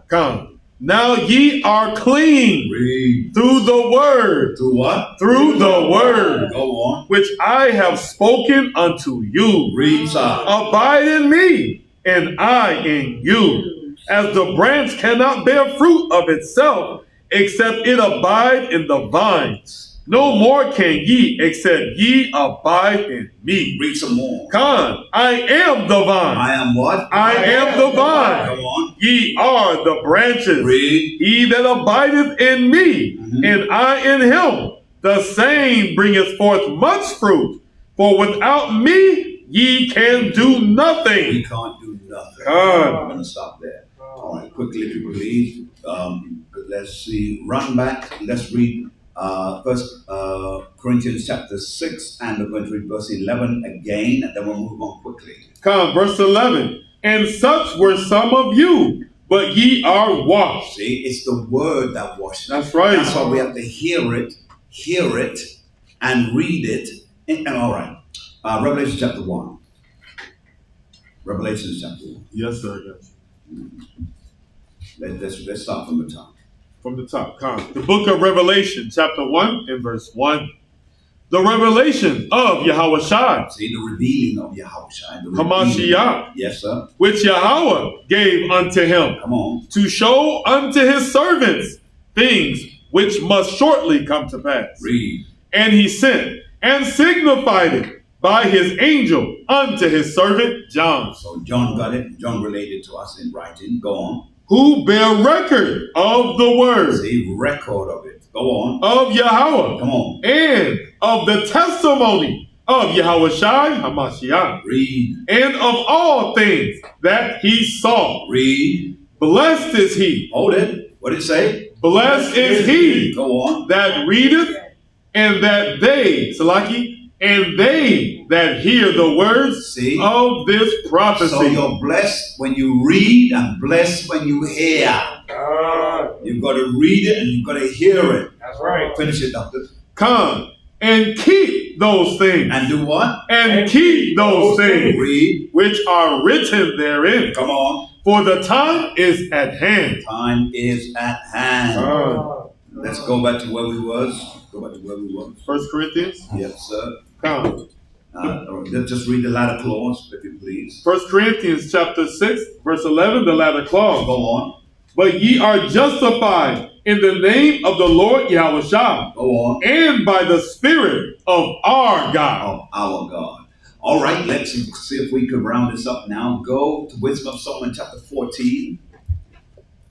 Come. Now ye are clean. Read. Through the word. Through what? Through the word. Go on. Which I have spoken unto you. Read, sir. Abide in me, and I in you. As the branch cannot bear fruit of itself, except it abide in the vine. No more can ye, except ye abide in me. Read some more. Con, I am the vine. I am what? I am the vine. Go on. Ye are the branches. Read. He that abideth in me, and I in him, the same bringeth forth much fruit. For without me, ye can do nothing. We can't do nothing. God. I'm going to stop there. All right, quickly, if you please. Let's see. Run back. Let's read First Corinthians chapter 6, and we're going to read verse 11 again, and then we'll move on quickly. Come, verse 11. And such were some of you, but ye are washed. See, it's the word that washes. That's right. That's why we have to hear it, and read it. And all right. Revelation chapter 1. Revelation chapter 1. Yes, sir. Yes. Let's start from the top. From the top. Come. The book of Revelation, chapter 1 and verse 1. The revelation of Yahweh Shai. See, the revealing of Yahweh Shai. Hamashiach. Yes, sir. Which Yahweh gave unto him. Come on. To show unto his servants things which must shortly come to pass. Read. And he sent and signified it by his angel unto his servant John. So John got it. John related to us in writing. Go on. Who bear record of the word. See, record of it. Go on. Of Yahweh. Come on. And of the testimony of Yahweh Shai Hamashiach. Read. And of all things that he saw. Read. Blessed is he. Hold it. What did it say? Blessed is he. Go on. That readeth, and that they, Salaki, and they that hear the words of this prophecy. So you're blessed when you read and blessed when you hear. You've got to read it and you've got to hear it. That's right. Finish it, doctor. Come and keep those things. And do what? And keep those things Read. which are written therein. Come on. For the time is at hand. Time is at hand. Let's go back to where we was. Go back to where we was. 1 Corinthians. Yes, sir. Come. Just read the latter clause, if you please. 1 Corinthians chapter 6, verse 11, the latter clause. Go on. But ye are justified in the name of the Lord Yahushua. Go on. And by the Spirit of our God. Of our God. All right, let's see if we can round this up now. Go to Wisdom of Solomon chapter 14.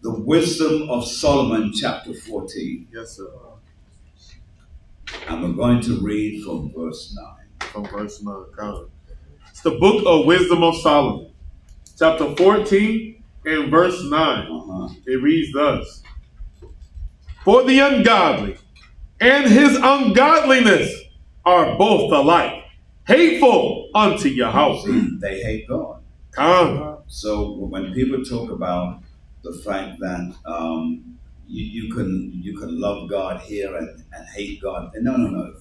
The Wisdom of Solomon chapter 14. Yes, sir. And we're going to read from verse 9. From verse 9. Come. It's the book of Wisdom of Solomon, chapter 14 and verse 9. It reads thus. For the ungodly and his ungodliness are both alike, hateful unto Yahweh. See, they hate God. Come. So when people talk about the fact that you can love God here and hate God, no.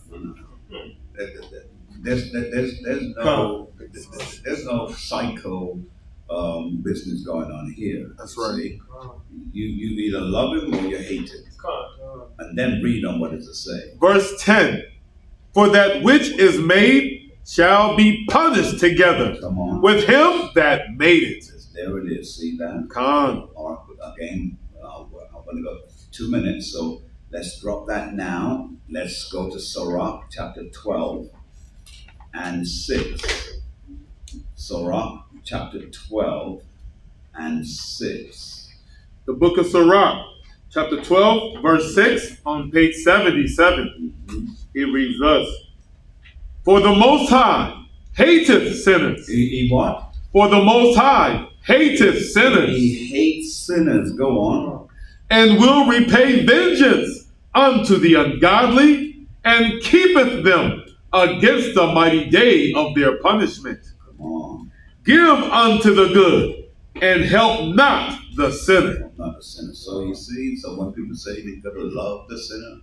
There's no psycho business going on here. That's right. See? You either love him or you hate him. And then read on what does it say. Verse 10. For that which is made shall be punished together Come on. with him that made it. There it is. See that? Come. Or again, I'm going to go 2 minutes. So let's drop that now. Let's go to Sirach chapter 12 and 6. Sirach chapter 12 and 6. The book of Sirach, chapter 12, verse 6, on page 77. It reads thus. For the Most High hateth sinners. He what? For the Most High hateth sinners. He hates sinners. Go on. And will repay vengeance unto the ungodly, and keepeth them against the mighty day of their punishment. Come on. Give unto the good, and help not the sinner. Not the sinner. So you see, so when people say they gotta love the sinner,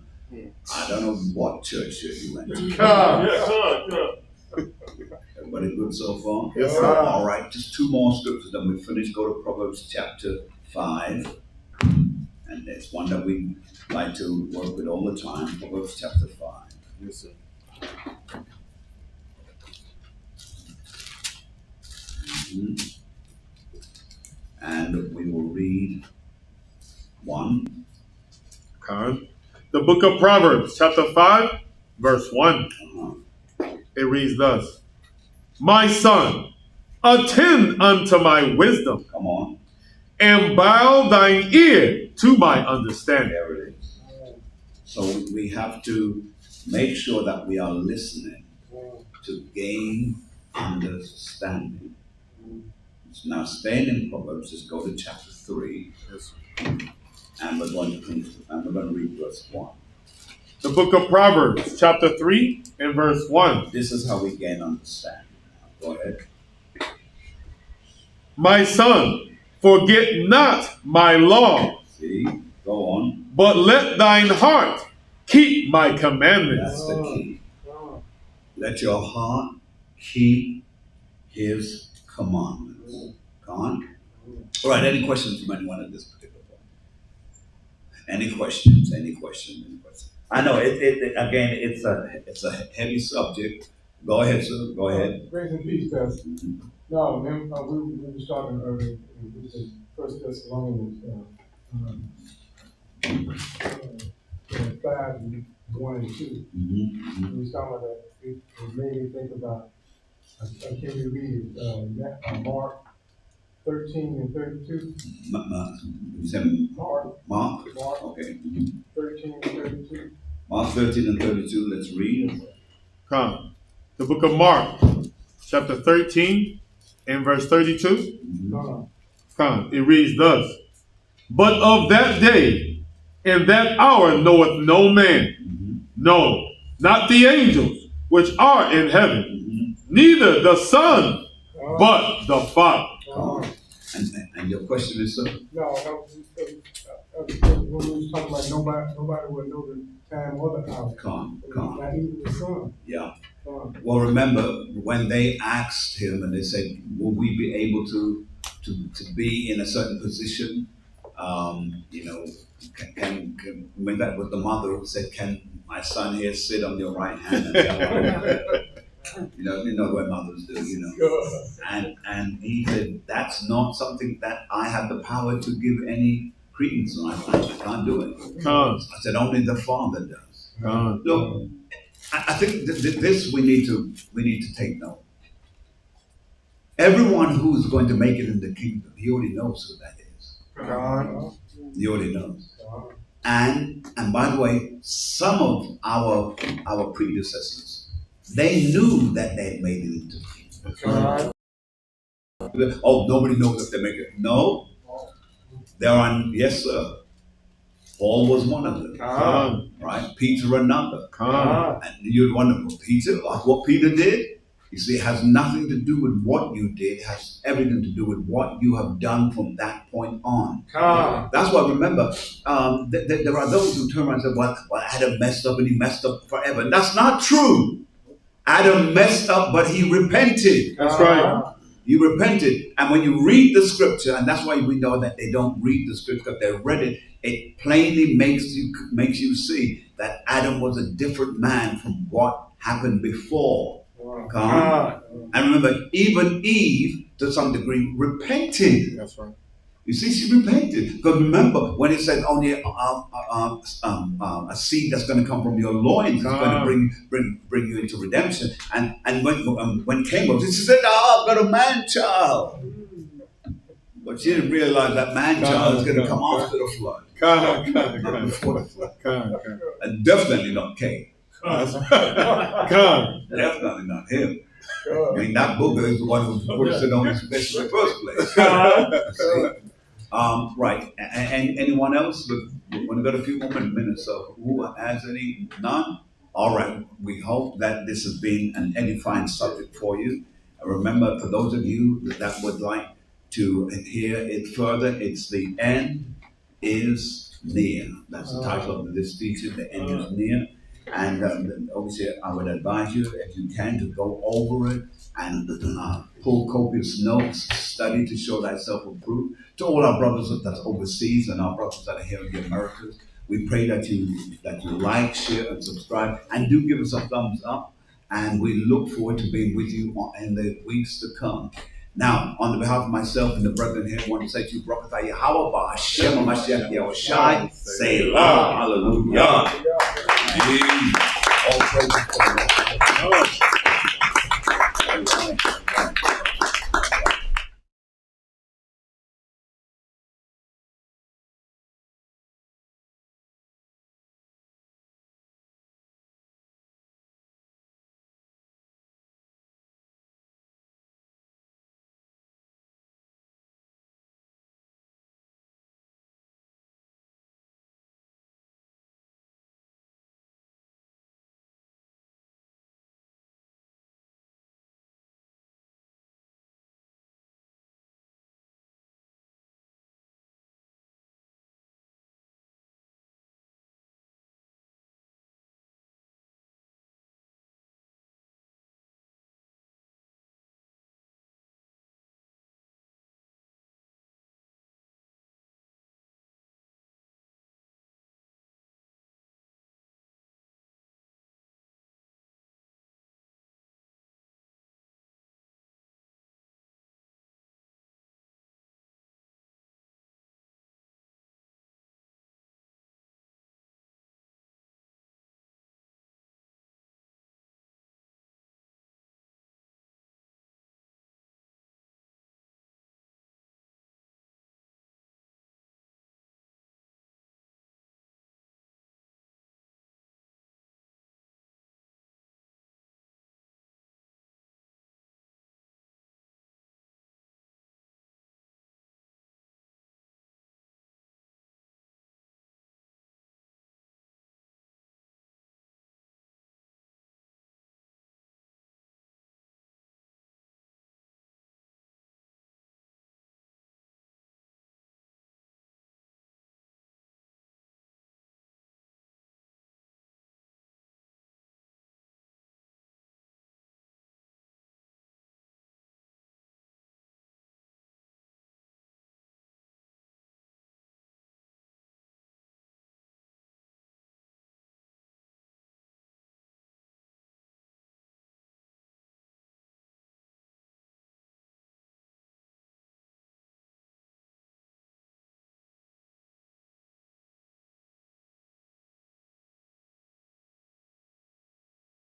I don't know what church you went to. Everybody good so far? Yes, sir. All right, just 2 more scriptures, then we finish. Go to Proverbs chapter 5. And it's one that we like to work with all the time. Proverbs chapter 5. Yes, sir. And we will read 1. Con. The book of Proverbs, chapter 5, verse 1. It reads thus. My son, attend unto my wisdom. Come on. And bow thine ear to my understanding. There it is. So we have to make sure that we are listening to gain understanding. So now staying in Proverbs, just go to chapter 3. Yes. And we're going to read verse 1. The book of Proverbs, chapter 3 and verse 1. This is how we gain understanding. Go ahead. My son, forget not my law, See? Go on. but let thine heart keep my commandments. That's the key. Let your heart keep his commandments. Come on. All right, any questions from anyone at this particular point? Any questions? Any questions? Any questions? I know again, it's a heavy subject. Go ahead, sir. Go ahead. Grace and peace, Pastor. No, man, we were talking earlier. We said 1 Thessalonians 5, 1 and 2. We was talking about that. It made me think about. Can we read it? Mark 13 and 32. You said Mark. Okay. 13 and 32. Mark 13 and 32. Let's read. Come. The book of Mark, chapter 13 and verse 32. Come. It reads thus. But of that day and that hour knoweth no man, no, not the angels which are in heaven, neither the Son, but the Father. And your question is, sir? No, when we was talking about nobody would know the time or the hour. Come. Not even the sun. Yeah. Well, remember when they asked him and they said, "Will we be able to be in a certain position?" You know, can when that was the mother who said, "Can my son here sit on your right hand?" And the other, you know what mothers do, you know. And he said, "That's not something that I have the power to give any credence on. I can't do it." I said, "Only the Father does." Look, I think this we need to take note. Everyone who's going to make it in the kingdom, he already knows who that is. He already knows. And by the way, some of our predecessors, they knew that they had made it into the kingdom. Oh, nobody knows if they make it. No, there are. Yes, sir. Paul was one of them, right? Peter another. And you'd wonder, well, Peter, what Peter did? You see, it has nothing to do with what you did. It has everything to do with what you have done from that point on. That's why, remember, there are those who turn around and say, well, Adam messed up and he messed up forever. And that's not true. Adam messed up, but he repented. That's right. He repented. And when you read the scripture, and that's why we know that they don't read the scripture, because they read it, it plainly makes you see that Adam was a different man from what happened before. And remember, even Eve, to some degree, repented. That's right. You see, she repented. Because remember, when it said only a seed that's going to come from your loins is going to bring you into redemption. And when Cain was, she said, "Oh, I've got a man child." But she didn't realize that man child is going to come after the flood. Before the flood. And definitely not Cain. Definitely not him. I mean, that booger is the one who puts it on his flesh in the first place. Right. And anyone else? We've only got a few more minutes. So who has any? None? All right. We hope that this has been an edifying subject for you. Remember, for those of you that would like to hear it further, it's "The End is Near." That's the title of this teaching. The end is near. And obviously, I would advise you, if you can, to go over it and pull copious notes, study to show thyself approved. To all our brothers that's overseas and our brothers that are here in the Americas, we pray that you like, share, and subscribe, and do give us a thumbs up. And we look forward to being with you in the weeks to come. Now, on behalf of myself and the brethren here, I want to say to you, Barakatah Yahweh, Hashem HaMashiach Yahushai, Selah, hallelujah. All praise to the Lord.